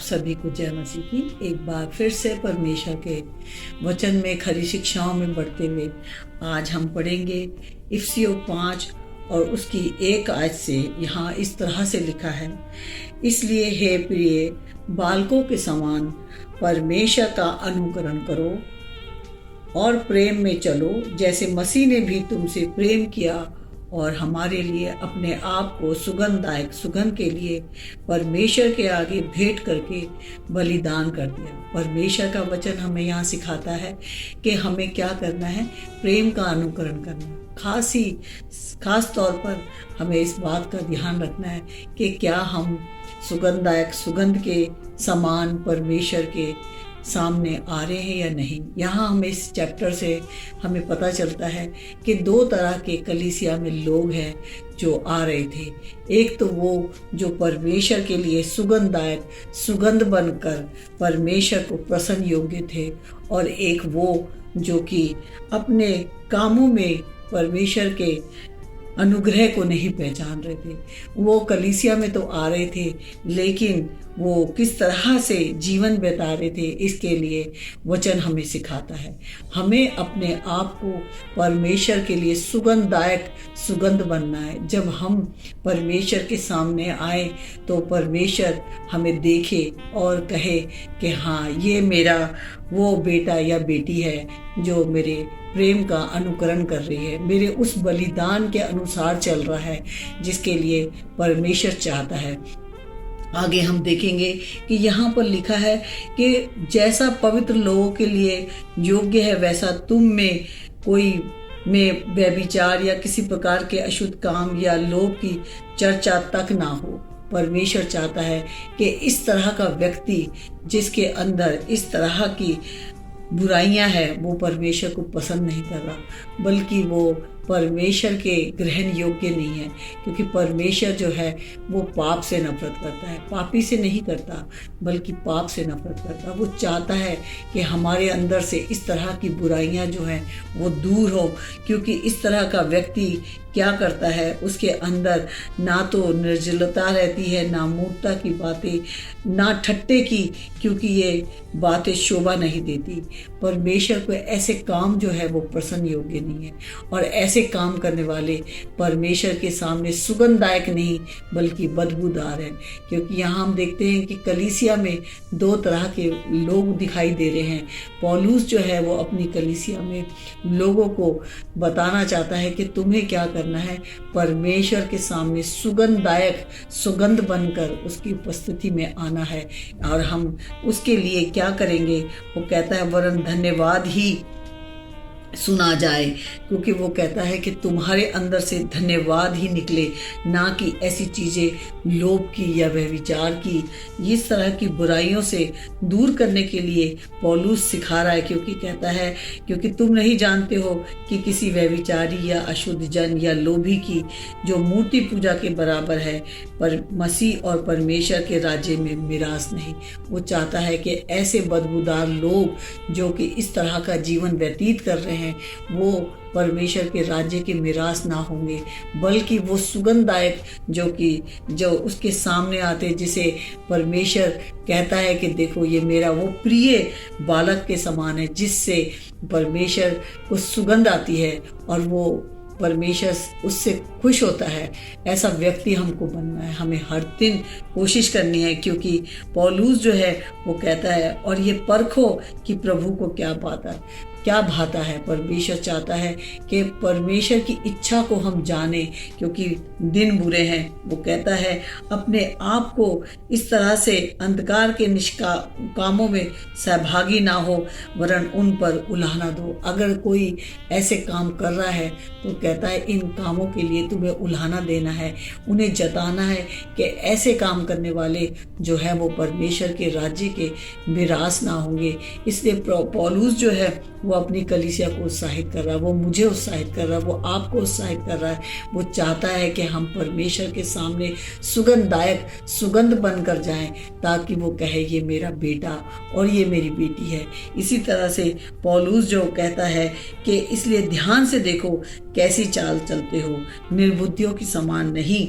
सभी को जय मसीह की। एक बार फिर से परमेश्वर के वचन में खरी शिक्षाओं में बढ़ते हुए आज हम पढ़ेंगे इफिसियों 5 और उसकी 1 आयत से। यहाँ इस तरह से लिखा है, इसलिए हे प्रिय बालकों के समान परमेश्वर का अनुकरण करो और प्रेम में चलो, जैसे मसीह ने भी तुमसे प्रेम किया और हमारे लिए अपने आप को सुगंधदायक सुगंध के लिए परमेश्वर के आगे भेंट करके बलिदान कर दिया। परमेश्वर का वचन हमें यहाँ सिखाता है कि हमें क्या करना है, प्रेम का अनुकरण करना। खास तौर पर हमें इस बात का ध्यान रखना है कि क्या हम सुगंधदायक सुगंध के समान परमेश्वर के सामने आ रहे हैं या नहीं। यहाँ हमें इस चैप्टर से हमें पता चलता है कि 2 तरह के कलीसिया में लोग हैं जो आ रहे थे। एक तो वो जो परमेश्वर के लिए सुगंधदायक सुगंध बनकर परमेश्वर को प्रसन्न योग्य थे, और एक वो जो कि अपने कामों में परमेश्वर के अनुग्रह को नहीं पहचान रहे थे। वो कलीसिया में तो आ रहे थे, लेकिन वो किस तरह से जीवन बिता रहे थे, इसके लिए वचन हमें सिखाता है। हमें अपने आप को परमेश्वर के लिए सुगंधदायक सुगंध बनना है। जब हम परमेश्वर के सामने आए तो परमेश्वर हमें देखे और कहे कि हाँ, ये मेरा वो बेटा या बेटी है जो मेरे प्रेम का अनुकरण कर रही है, मेरे उस बलिदान के अनुसार चल रहा है जिसके लिए परमेश्वर चाहता है। आगे हम देखेंगे कि यहाँ पर लिखा है कि जैसा पवित्र लोगों के लिए योग्य है, वैसा तुम में कोई में व्यभिचार या किसी प्रकार के अशुद्ध काम या लोभ की चर्चा तक ना हो। परमेश्वर चाहता है कि इस तरह का व्यक्ति जिसके अंदर इस तरह की बुराइयां हैं, वो परमेश्वर को पसंद नहीं कर रहा, बल्कि वो परमेश्वर के ग्रहण योग्य नहीं है। क्योंकि परमेश्वर जो है वो पाप से नफरत करता है, पापी से नहीं करता बल्कि पाप से नफरत करता। वो चाहता है कि हमारे अंदर से इस तरह की बुराइयां जो हैं वो दूर हो। क्योंकि इस तरह का व्यक्ति क्या करता है, उसके अंदर ना तो निर्जलता रहती है, ना मूर्खता की बातें, ना ठट्टे की, क्योंकि ये बातें शोभा नहीं देती। परमेश्वर को ऐसे काम जो है वो प्रसन्न योग्य नहीं है, और ऐसे काम करने वाले परमेश्वर के सामने सुगंधदायक नहीं बल्कि बदबूदार हैं। क्योंकि यहाँ हम देखते हैं कि कलीसिया में 2 तरह के लोग दिखाई दे रहे हैं। पौलुस जो है वो अपनी कलीसिया में लोगों को बताना चाहता है कि तुम्हें क्या करना है, परमेश्वर के सामने सुगंधदायक सुगंध बनकर उसकी उपस्थिति में आना है। और हम उसके लिए क्या करेंगे, वो कहता है वरन धन्यवाद ही सुना जाए। क्योंकि वो कहता है कि तुम्हारे अंदर से धन्यवाद ही निकले, ना कि ऐसी चीज़ें लोभ की या व्यभिचार की। इस तरह की बुराइयों से दूर करने के लिए पौलुस सिखा रहा है। क्योंकि कहता है क्योंकि तुम नहीं जानते हो कि किसी व्यभिचारी या अशुद्ध जन या लोभी की जो मूर्ति पूजा के बराबर है पर मसीह और परमेश्वर के राज्य में मिरास नहीं। वो चाहता है कि ऐसे बदबूदार लोग जो कि इस तरह का जीवन व्यतीत कर रहे हैं वो परमेश्वर के राज्य के मिरास ना होंगे, बल्कि वो सुगंधदायक जो उसके सामने आते, जिसे परमेश्वर कहता है कि देखो ये मेरा वो प्रिय बालक के समान है, जिससे परमेश्वर को सुगंध आती है और वो परमेश्वर उससे खुश होता है। ऐसा व्यक्ति हमको बनना है, हमें हर दिन कोशिश करनी है। क्योंकि पौलुस जो है वो कहता है और ये परखो कि प्रभु को क्या भाता है। परमेश्वर चाहता है कि परमेश्वर की इच्छा को हम जाने, क्योंकि दिन बुरे हैं। वो कहता है अपने आप को इस तरह से अंधकार के कामों में सहभागी ना हो, वरन उन पर उलाहना दो। अगर कोई ऐसे काम कर रहा है तो कहता है इन कामों के लिए तुम्हें उलाहना देना है, उन्हें जताना है कि ऐसे काम करने वाले जो है वो परमेश्वर के राज्य के मिरास ना होंगे। इसलिए पौलुस जो है वो अपनी कलीसिया को उत्साहित कर रहा है, वो मुझे उत्साहित कर रहा है, वो आपको उत्साहित कर रहा है। वो चाहता है कि हम परमेश्वर के सामने सुगंधदायक सुगंध बनकर जाएं, ताकि वो कहे ये मेरा बेटा और ये मेरी बेटी है। इसी तरह से पौलुस जो कहता है कि इसलिए ध्यान से देखो कैसी चाल चलते हो, निर्बुद्धियों की समान नहीं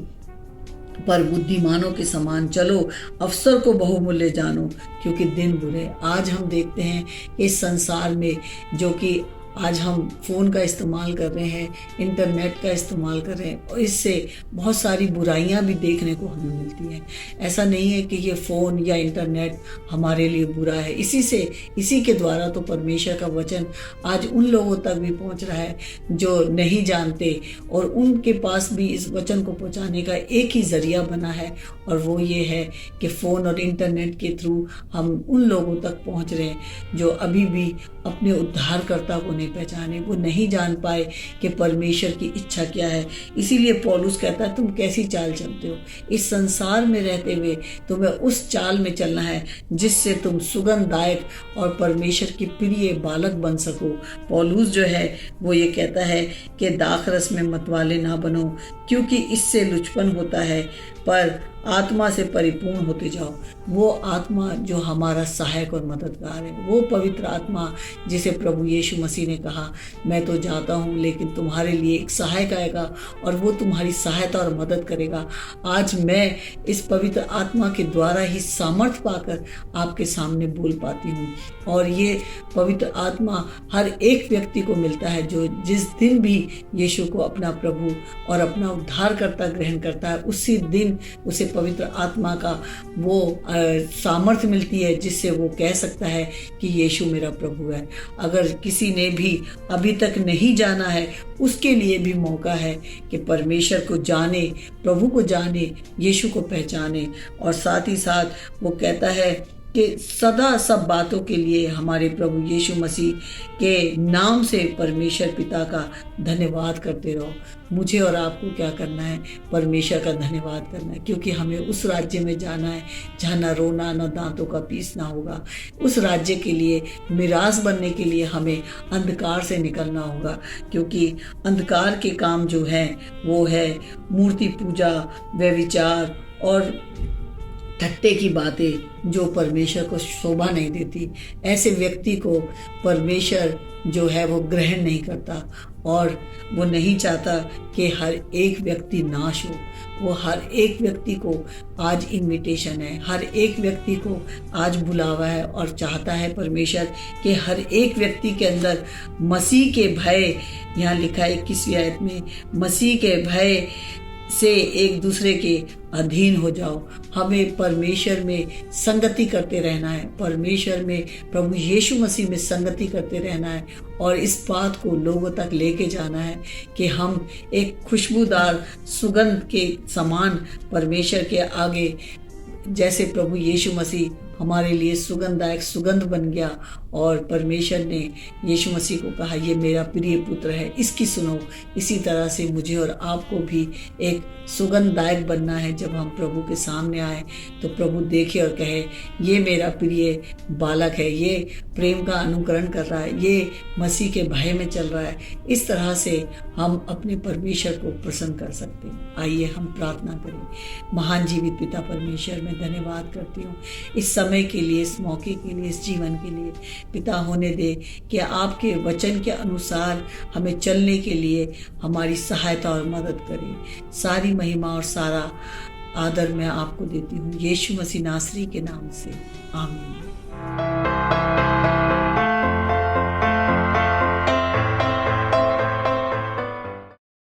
पर बुद्धिमानों के समान चलो, अवसर को बहुमूल्य जानो, क्योंकि दिन बुरे। आज हम देखते हैं इस संसार में, जो कि आज हम फ़ोन का इस्तेमाल कर रहे हैं, इंटरनेट का इस्तेमाल कर रहे हैं, और इससे बहुत सारी बुराइयां भी देखने को हमें मिलती हैं। ऐसा नहीं है कि ये फ़ोन या इंटरनेट हमारे लिए बुरा है। इसी के द्वारा तो परमेश्वर का वचन आज उन लोगों तक भी पहुंच रहा है जो नहीं जानते, और उनके पास भी इस वचन को पहुंचाने का एक ही ज़रिया बना है, और वो ये है कि फ़ोन और इंटरनेट के थ्रू हम उन लोगों तक पहुंच रहे हैं जो अभी भी अपने उद्धारकर्ता को नहीं पहचाने, वो नहीं जान पाए कि परमेश्वर की इच्छा क्या है। इसीलिए पौलुस कहता है, तुम कैसी चाल चलते हो? इस संसार में रहते हुए तुम्हें उस चाल में चलना है जिससे तुम सुगंधदायक और परमेश्वर की प्रिय बालक बन सको। पौलुस जो है वो ये कहता है कि दाखरस में मतवाले ना बनो, क्योंकि इससे लुचपन होता है, पर आत्मा से परिपूर्ण होते जाओ। वो आत्मा जो हमारा सहायक और मददगार है, वो पवित्र आत्मा जिसे प्रभु यीशु मसीह ने कहा, मैं तो जाता हूँ लेकिन तुम्हारे लिए एक सहायक आएगा और वो तुम्हारी सहायता और मदद करेगा। आज मैं इस पवित्र आत्मा के द्वारा ही सामर्थ्य पाकर आपके सामने बोल पाती हूँ, और ये पवित्र आत्मा हर एक व्यक्ति को मिलता है जो जिस दिन भी यीशु को अपना प्रभु और अपना उद्धारकर्ता ग्रहण करता है, उसी दिन उसे पवित्र आत्मा का वो सामर्थ्य मिलती है जिससे वो कह सकता है कि यीशु मेरा प्रभु है। अगर किसी ने भी अभी तक नहीं जाना है, उसके लिए भी मौका है कि परमेश्वर को जाने, प्रभु को जाने, यीशु को पहचाने। और साथ ही साथ वो कहता है कि सदा सब बातों के लिए हमारे प्रभु यीशु मसीह के नाम से परमेश्वर पिता का धन्यवाद करते रहो। मुझे और आपको क्या करना है? परमेश्वर का धन्यवाद करना है, क्योंकि हमें उस राज्य में जाना है जहाँ ना रोना ना दांतों का पीसना होगा। उस राज्य के लिए मिरास बनने के लिए हमें अंधकार से निकलना होगा, क्योंकि अंधकार के काम जो हैं वो है मूर्ति पूजा, व्यभिचार और ठट्टे की बातें जो परमेश्वर को शोभा नहीं देती। ऐसे व्यक्ति को परमेश्वर जो है वो ग्रहण नहीं करता, और वो नहीं चाहता कि हर एक व्यक्ति नाश हो। वो हर एक व्यक्ति को आज इनविटेशन है, हर एक व्यक्ति को आज बुलावा है, और चाहता है परमेश्वर कि हर एक व्यक्ति के अंदर मसीह के भय, यहाँ लिखा है 21वीं आयत में, मसीह के भय से एक दूसरे के अधीन हो जाओ। हमें परमेश्वर में संगति करते रहना है, परमेश्वर में प्रभु यीशु मसीह में संगति करते रहना है, और इस बात को लोगों तक लेके जाना है कि हम एक खुशबूदार सुगंध के समान परमेश्वर के आगे, जैसे प्रभु यीशु मसीह हमारे लिए सुगंधदायक सुगंध बन गया, और परमेश्वर ने यीशु मसीह को कहा, ये मेरा प्रिय पुत्र है, इसकी सुनो। इसी तरह से मुझे और आपको भी एक सुगंधदायक बनना है। जब हम प्रभु के सामने आए तो प्रभु देखे और कहे, ये मेरा प्रिय बालक है, ये प्रेम का अनुकरण कर रहा है, ये मसीह के भय में चल रहा है। इस तरह से हम अपने परमेश्वर को प्रसन्न कर सकते हैं। आइए हम प्रार्थना करें। महान जीवित पिता परमेश्वर, मैं धन्यवाद करती हूँ इस समय के लिए, इस मौके के लिए, इस जीवन के लिए। पिता, होने दे कि आपके वचन के अनुसार हमें चलने के लिए हमारी सहायता और मदद करें। सारी महिमा और सारा आदर मैं आपको देती हूँ, यीशु मसीह नासरी के नाम से, आमीन।